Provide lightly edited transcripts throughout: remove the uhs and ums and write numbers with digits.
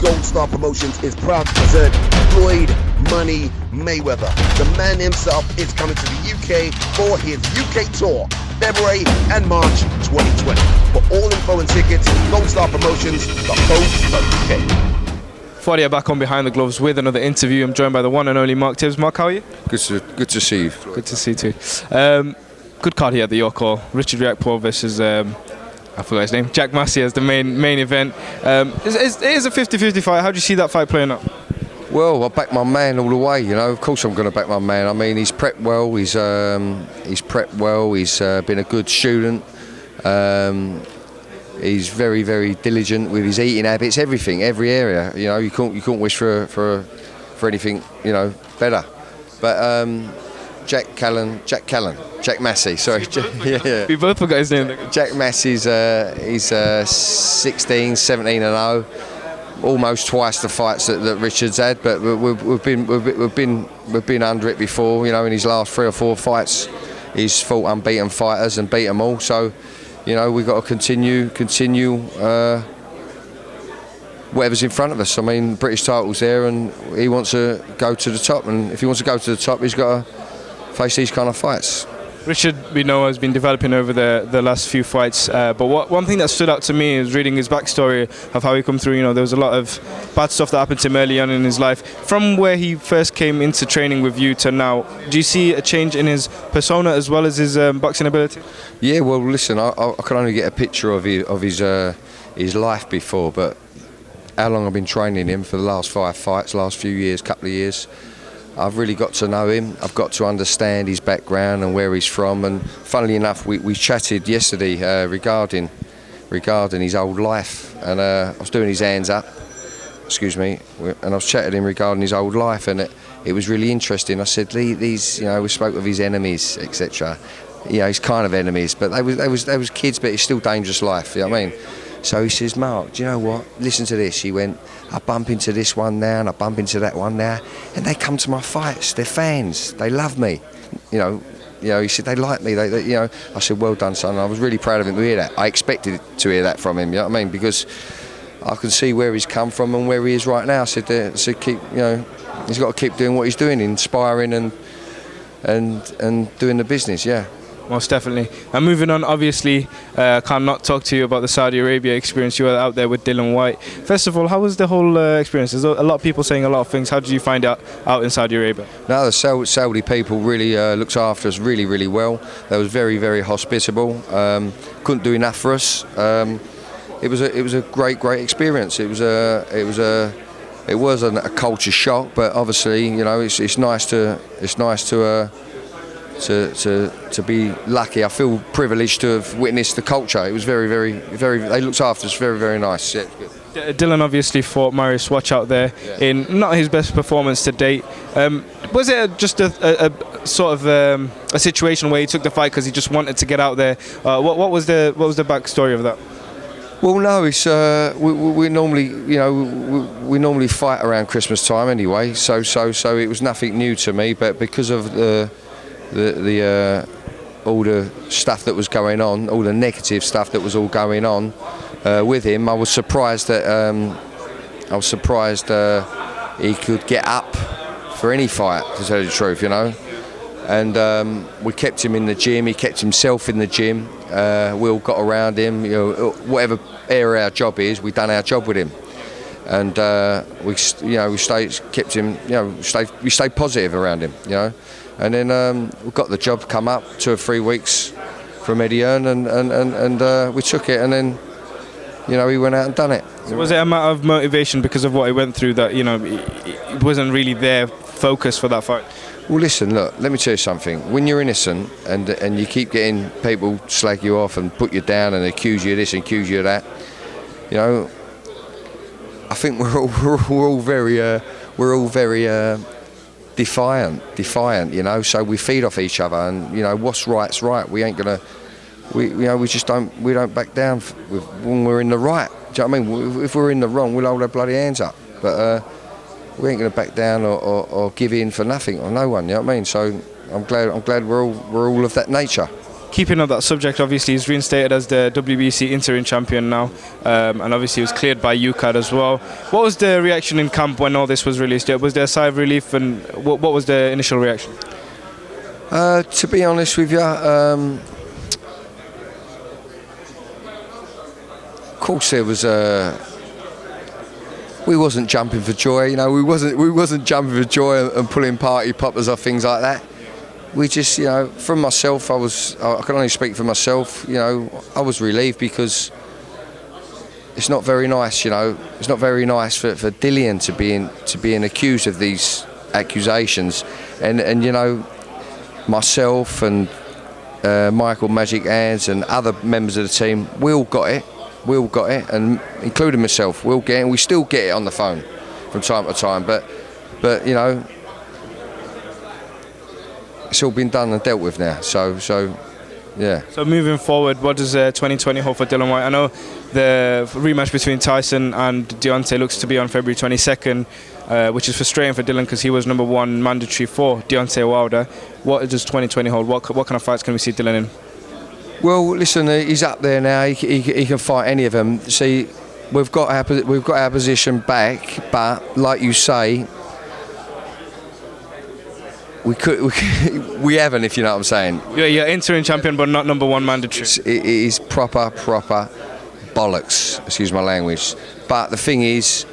Gold Star Promotions is proud to present Floyd Money Mayweather. The man himself is coming to the UK for his UK tour, February and March 2020. For all info and tickets, Gold Star Promotions, the host of UK. Fuad back on Behind the Gloves with another interview. I'm joined by the one and only Mark Tibbs. Mark, how are you? Good to see you. Good to see you too. Good card here at the York Hall. Richard Riakporhe versus, I forgot his name, Jack Massey as the main event. It is a 50-50 fight. How do you see that fight playing out? Well, I back my man all the way, you know. Of course I'm going to back my man. I mean, he's prepped well. He's prepped well. He's been a good student. He's very, very diligent with his eating habits, everything, every area. You know, you can't wish for anything, you know, better. But Jack Massey, sorry. Yeah. We both forgot his name. Jack Massey's he's 16, 17 and 0. Almost twice the fights that Richard's had, but we've been under it before. You know, in his last 3 or 4 fights, he's fought unbeaten fighters and beat them all. So, you know, we've got to continue whatever's in front of us. I mean, British title's there, and he wants to go to the top. And if he wants to go to the top, he's got to face these kind of fights. Richard, we know, has been developing over the last few fights, but one thing that stood out to me is reading his backstory of how he come through. You know, there was a lot of bad stuff that happened to him early on in his life. From where he first came into training with you to now, do you see a change in his persona as well as his boxing ability? Yeah, well, listen, I can only get a picture of his life before, but how long I've been training him for the last 5 fights, last few years, couple of years. I've really got to know him. I've got to understand his background and where he's from. And funnily enough, we chatted yesterday regarding his old life. And I was doing his hands up, excuse me, and I was chatting him regarding his old life, and it was really interesting. I said, these, you know, we spoke of his enemies, etc. You know, his kind of enemies, but they was kids, but it's still dangerous life. You know what I mean? So he says, Mark, do you know what? Listen to this. He went, I bump into this one now and I bump into that one now, and they come to my fights. They're fans. They love me. You know. He said they like me. They you know. I said, well done, son. I was really proud of him to hear that. I expected to hear that from him. You know what I mean? Because I can see where he's come from and where he is right now. I said keep. You know, he's got to keep doing what he's doing, inspiring and doing the business. Yeah. Most definitely. And moving on, obviously, can't not talk to you about the Saudi Arabia experience. You were out there with Dillian Whyte. First of all, how was the whole experience? There's a lot of people saying a lot of things. How did you find out in Saudi Arabia? No, the Saudi people really looked after us really, really well. They was very, very hospitable. Couldn't do enough for us. It was a great experience. It wasn't a culture shock, but obviously, you know, it's nice to be lucky. I feel privileged to have witnessed the culture. It was very, very, very. They looked after us very, very nice. Yeah, good. Dillian obviously fought Marius Watch out there in not his best performance to date. Was it just a sort of a situation where he took the fight because he just wanted to get out there? What was the backstory of that? Well, no, it's we normally, you know, we normally fight around Christmas time anyway. So it was nothing new to me, but because of all the stuff that was going on, all the negative stuff that was all going on with him, I was surprised that he could get up for any fight, to tell you the truth, you know. And we kept him in the gym. He kept himself in the gym. We all got around him. You know, whatever area our job is, we done our job with him. And we kept him. You know, we stayed positive around him. You know. And then we got the job come up 2 or 3 weeks from Eddie Earn, and we took it, and then, you know, he went out and done it. So was it a matter of motivation because of what he went through that, you know, it wasn't really their focus for that fight? Well, listen, look, let me tell you something. When you're innocent and you keep getting people slag you off and put you down and accuse you of this and accuse you of that, you know, I think we're all very defiant, you know. So we feed off each other, and you know what's right's right. We ain't gonna, we don't back down when we're in the right. Do you know what I mean? If we're in the wrong, we'll hold our bloody hands up. But we ain't gonna back down or give in for nothing or no one. You know what I mean? So I'm glad we're all of that nature. keeping on that subject, obviously he's reinstated as the WBC interim champion now, and obviously he was cleared by UCAD as well. What was the reaction in camp when all this was released? Was there a sigh of relief, and what was the initial reaction? To be honest with you, of course there was we wasn't jumping for joy, you know. We wasn't jumping for joy and pulling party poppers or things like that. We just, you know, from myself, I can only speak for myself. You know, I was relieved because it's not very nice, you know. It's not very nice for Dillian to being accused of these accusations, and you know, myself and Michael Magic Hands and other members of the team, we all got it, and including myself, we'll get it, and we still get it on the phone from time to time, but you know, it's all been done and dealt with now, so yeah. So moving forward, what does 2020 hold for Dillian Whyte? I know the rematch between Tyson and Deontay looks to be on February 22nd, which is frustrating for Dillian because he was #1 mandatory for Deontay Wilder. What does 2020 hold? What kind of fights can we see Dillian in? Well, listen, he's up there now. He can fight any of them. See, we've got our position back, but like you say, we haven't, if you know what I'm saying. Yeah, you're interim champion, but not #1 mandatory. It is proper bollocks. Excuse my language. But the thing is,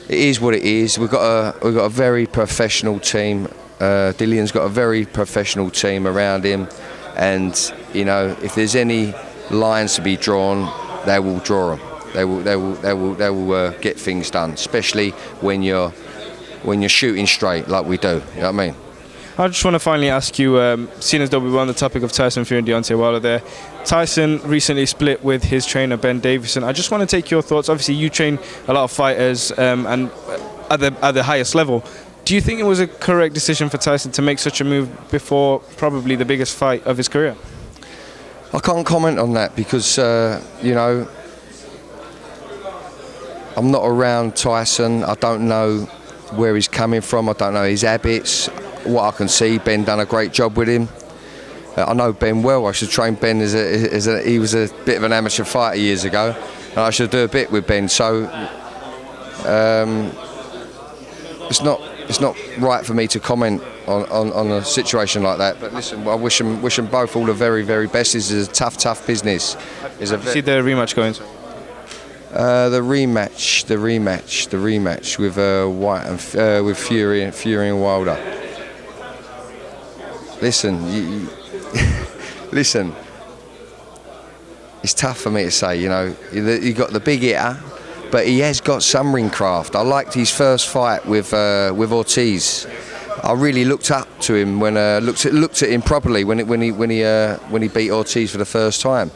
it is what it is. We've got a very professional team. Dillian's got a very professional team around him, and you know, if there's any lines to be drawn, they will draw them. They will get things done, especially when you're shooting straight like we do. You know what I mean? I just want to finally ask you, seeing as though we were on the topic of Tyson Fury and Deontay Wilder there, Tyson recently split with his trainer Ben Davison. I just want to take your thoughts. Obviously, you train a lot of fighters and at the highest level. Do you think it was a correct decision for Tyson to make such a move before probably the biggest fight of his career? I can't comment on that because, you know, I'm not around Tyson. I don't know where he's coming from. I don't know his habits. What I can see, Ben done a great job with him. I know Ben well. I should train Ben he was a bit of an amateur fighter years ago, and I should do a bit with Ben. So it's not right for me to comment on a situation like that. But listen, I wish them both all the very, very best. This is a tough business. See the rematch going. The rematch with Whyte and with Fury and Wilder. Listen, listen. It's tough for me to say. You know, you got the big hitter, but he has got some ring craft. I liked his first fight with Ortiz. I really looked up to him when looked at him properly when he beat Ortiz for the first time.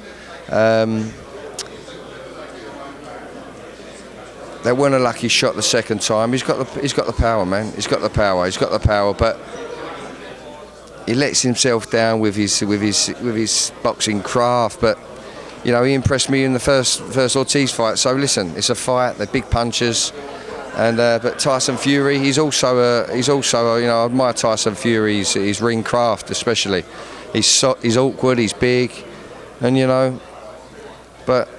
That wasn't a lucky shot the second time. He's got the power, man. He's got the power, but he lets himself down with his boxing craft. But you know, he impressed me in the first Ortiz fight. So listen, it's a fight. They're big punchers, and but Tyson Fury, he's also you know, I admire Tyson Fury. His ring craft, especially. He's awkward. He's big, and you know, but.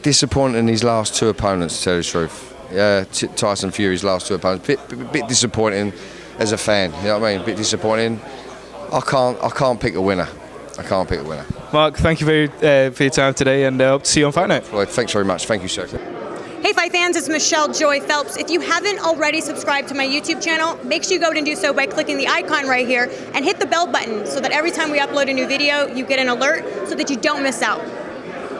Disappointed in his last two opponents, to tell you the truth. Tyson Fury's last two opponents. Bit disappointing as a fan. You know what I mean? Bit disappointing. I can't pick a winner. Mark, thank you for your time today, and hope to see you on Fight Night. Floyd, thanks very much. Thank you, sir. Hey Fight fans, it's Michelle Joy Phelps. If you haven't already subscribed to my YouTube channel, make sure you go and do so by clicking the icon right here and hit the bell button so that every time we upload a new video, you get an alert so that you don't miss out.